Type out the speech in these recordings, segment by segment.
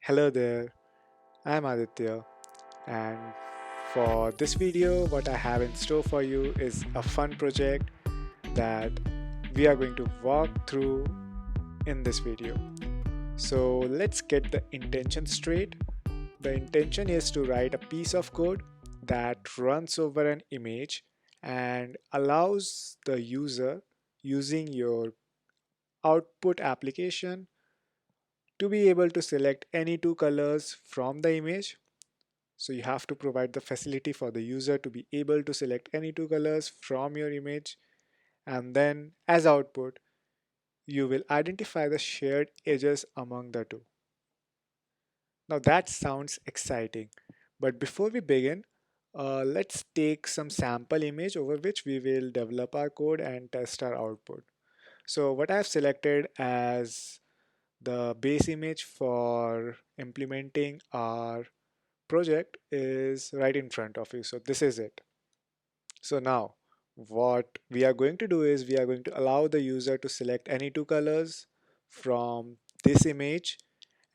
Hello there, I'm Aditya, and for this video, what I have in store for you is a fun project that we are going to walk through in this video. So let's get the intention straight. The intention is to write a piece of code that runs over an image and allows the user using your output application to be able to select any two colors from the image. So you have to provide the facility for the user to be able to select any two colors from your image, and then as output you will identify the shared edges among the two. Now that sounds exciting, but before we begin, let's take some sample image over which we will develop our code and test our output. So what I've selected as the base image for implementing our project is right in front of you. So this is it. So now what we are going to do is we are going to allow the user to select any two colors from this image,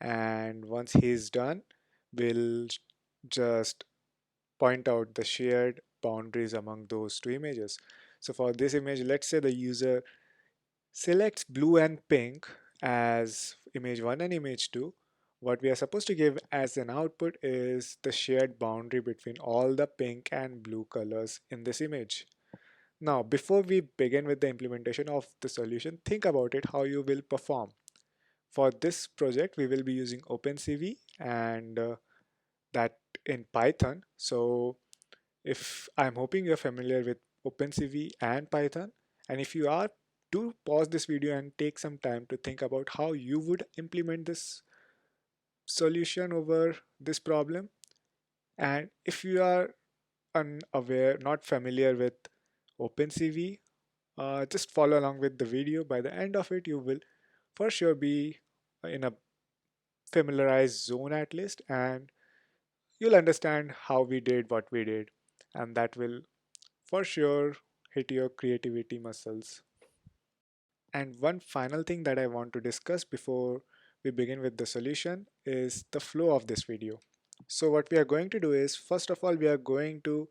and once he's done, we'll just point out the shared boundaries among those two images. So for this image, let's say the user selects blue and pink as image 1 and image 2. What we are supposed to give as an output is the shared boundary between all the pink and blue colors in this image. Now, before we begin with the implementation of the solution, think about it how you will perform. For this project, we will be using opencv and that in Python. So if I'm hoping you're familiar with opencv and Python, and if you are, do pause this video and take some time to think about how you would implement this solution over this problem. And if you are unaware, not familiar with opencv, just follow along with the video. By the end of it, you will for sure be in a familiarized zone at least, and you'll understand how we did what we did, and that will for sure hit your creativity muscles. And one final thing that I want to discuss before we begin with the solution is the flow of this video. So what we are going to do is, first of all, we are going to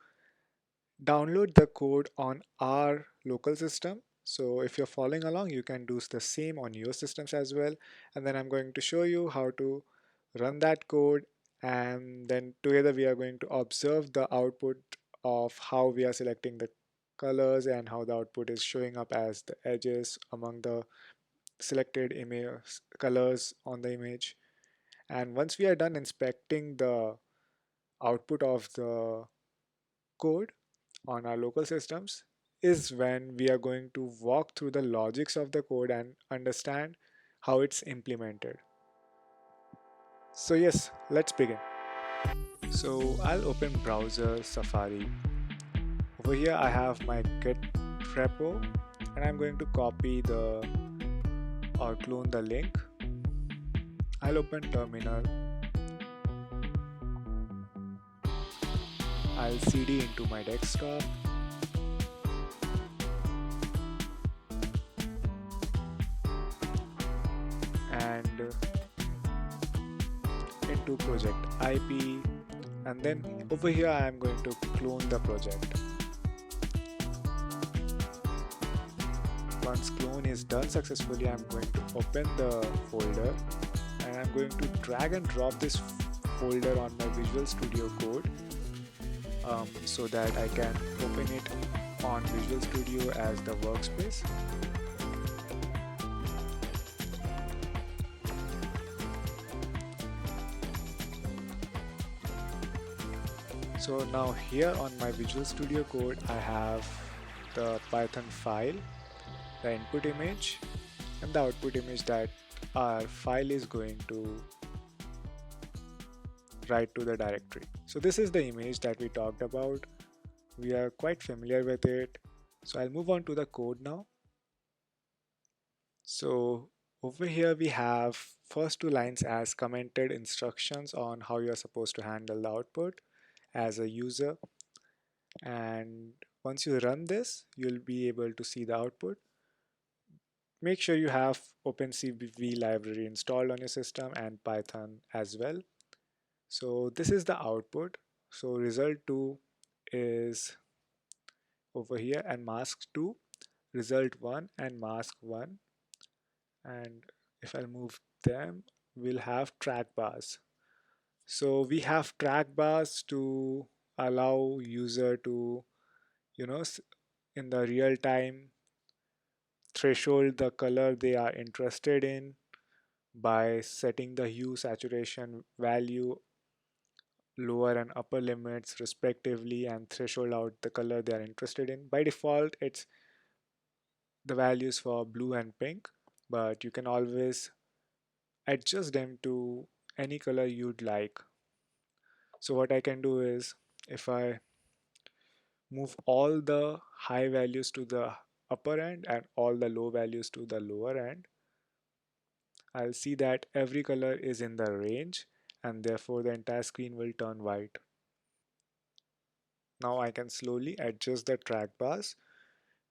download the code on our local system. So if you're following along, you can do the same on your systems as well. And then I'm going to show you how to run that code. And then together we are going to observe the output of how we are selecting the colors and how the output is showing up as the edges among the selected image colors on the image. And once we are done inspecting the output of the code on our local systems, is when we are going to walk through the logics of the code and understand how it's implemented. So yes, let's begin. So I'll open browser Safari. Over here I have my Git repo, and I'm going to copy the or clone the link. I'll open terminal. I'll cd into my desktop, and into project IP, and then over here I am going to clone the project. Once clone is done successfully, I'm going to open the folder, and I'm going to drag and drop this folder on my Visual Studio Code, so that I can open it on Visual Studio as the workspace. So now here on my Visual Studio Code, I have the Python file, the input image, and the output image that our file is going to write to the directory. So this is the image that we talked about. We are quite familiar with it. So I'll move on to the code now. So over here we have first two lines as commented instructions on how you are supposed to handle the output as a user. And once you run this, you'll be able to see the output. make sure you have opencv library installed on your system and Python as well. So this is the output. So result 2 is over here, and mask 2, result 1 and mask 1. And if I move them, we'll have track bars. So we have track bars to allow user to, you know, in the real time threshold the color they are interested in by setting the hue saturation value, lower and upper limits respectively, and threshold out the color they are interested in. By default it's the values for blue and pink, but you can always adjust them to any color you'd like. So what I can do is, if I move all the high values to the upper end and all the low values to the lower end, I'll see that every color is in the range, and therefore the entire screen will turn white. Now I can slowly adjust the track bars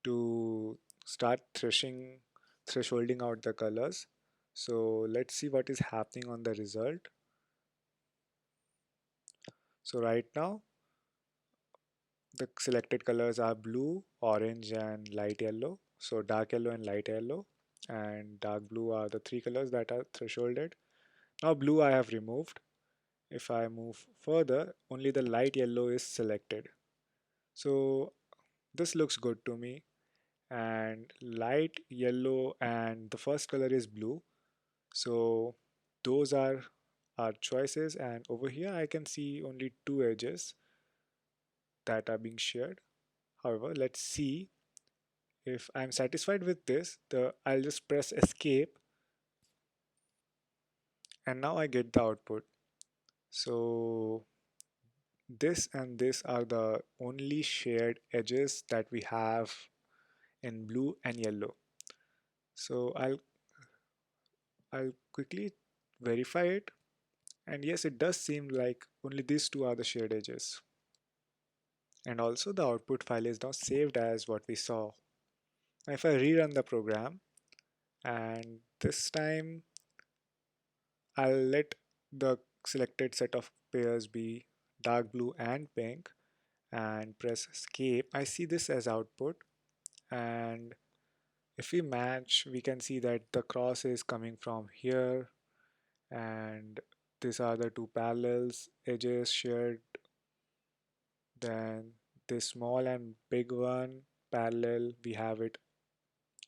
to start thresholding out the colors. So let's see what is happening on the result. So right now the selected colors are blue, orange and light yellow. So dark yellow and light yellow, and dark blue are the three colors that are thresholded. Now blue I have removed. If I move further, only the light yellow is selected. So this looks good to me, and light yellow and the first color is blue. So those are our choices, and over here I can see only two edges that are being shared. However, let's see if I'm satisfied with this. I'll just press escape, and now I get the output. So this and this are the only shared edges that we have in blue and yellow. So I'll quickly verify it, and yes, it does seem like only these two are the shared edges. And also the output file is now saved as what we saw. Now if I rerun the program, and this time I'll let the selected set of pairs be dark blue and pink, and press escape, I see this as output. And if we match, we can see that the cross is coming from here, and these are the two parallels edges shared. Then this small and big one parallel, we have it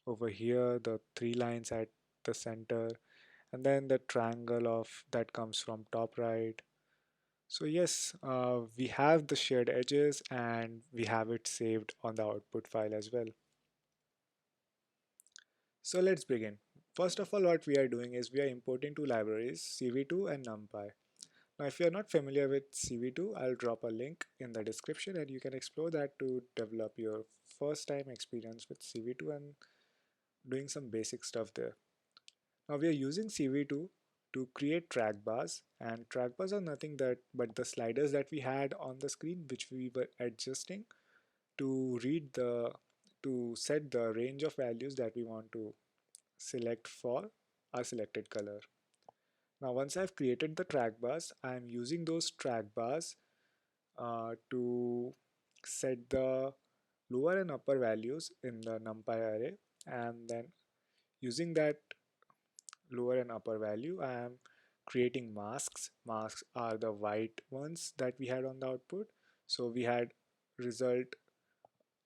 over here, the three lines at the center, and then the triangle of that comes from top right. So yes, we have the shared edges and we have it saved on the output file as well. So let's begin. First of all, what we are doing is we are importing two libraries, CV2 and NumPy. Now, if you're not familiar with CV2, I'll drop a link in the description and you can explore that to develop your first time experience with CV2 and doing some basic stuff there. Now, we are using CV2 to create track bars, and track bars are nothing that but the sliders that we had on the screen which we were adjusting to read the to set the range of values that we want to select for our selected color. Now once I've created the track bars, I'm using those track bars to set the lower and upper values in the numpy array, and then using that lower and upper value I am creating masks. Masks are the white ones that we had on the output. So we had result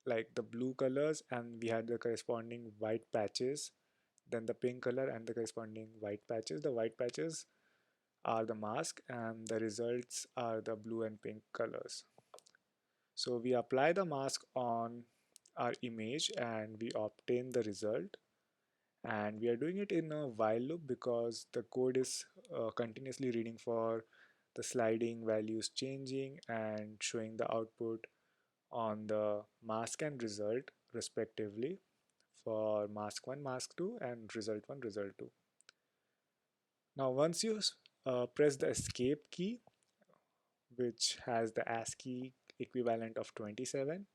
like the blue colors, and we had the corresponding white patches, then the pink color and the corresponding white patches. The white patches are the mask and the results are the blue and pink colors. So we apply the mask on our image and we obtain the result, and we are doing it in a while loop because the code is continuously reading for the sliding values changing and showing the output on the mask and result respectively for mask 1, mask 2 and result 1, result 2. Now once you press the escape key, which has the ASCII equivalent of 27,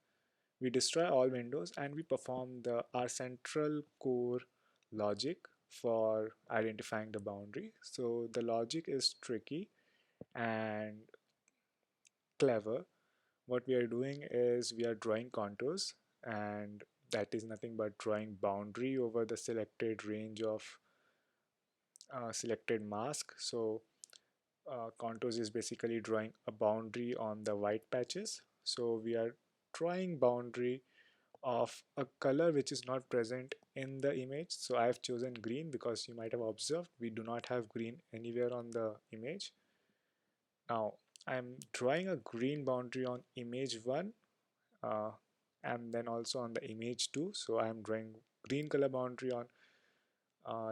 we destroy all windows and we perform our central core logic for identifying the boundary. So the logic is tricky and clever. What we are doing is we are drawing contours, and that is nothing but drawing boundary over the selected range of selected mask. So contours is basically drawing a boundary on the white patches. So we are drawing boundary of a color which is not present in the image. So I have chosen green because you might have observed we do not have green anywhere on the image. Now I'm drawing a green boundary on image 1, uh, and then also on the image 2. So I'm drawing green color boundary on,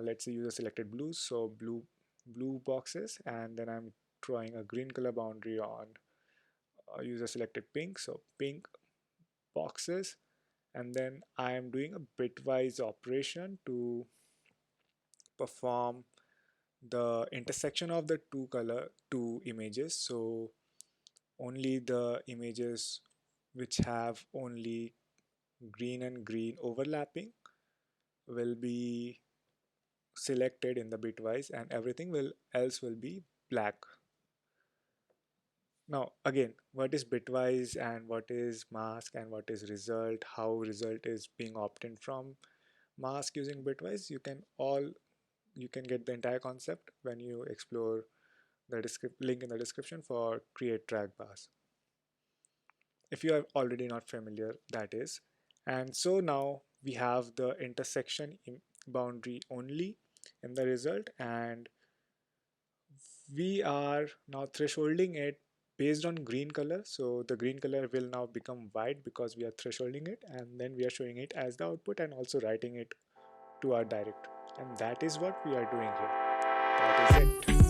let's say user selected blues, so blue boxes, and then I'm drawing a green color boundary on user selected pink, so pink boxes, and then I am doing a bitwise operation to perform the intersection of the two images. So only the images which have only green and green overlapping will be selected in the bitwise, and everything will else will be black. Now again, what is bitwise and what is mask and what is result, how result is being obtained from mask using bitwise, you can get the entire concept when you explore the link in the description for create track bars, if you are already not familiar, that is. And so now we have the intersection boundary only in the result, and we are now thresholding it based on green color. So the green color will now become white because we are thresholding it, and then we are showing it as the output and also writing it to our direct. And that is what we are doing here. That is it.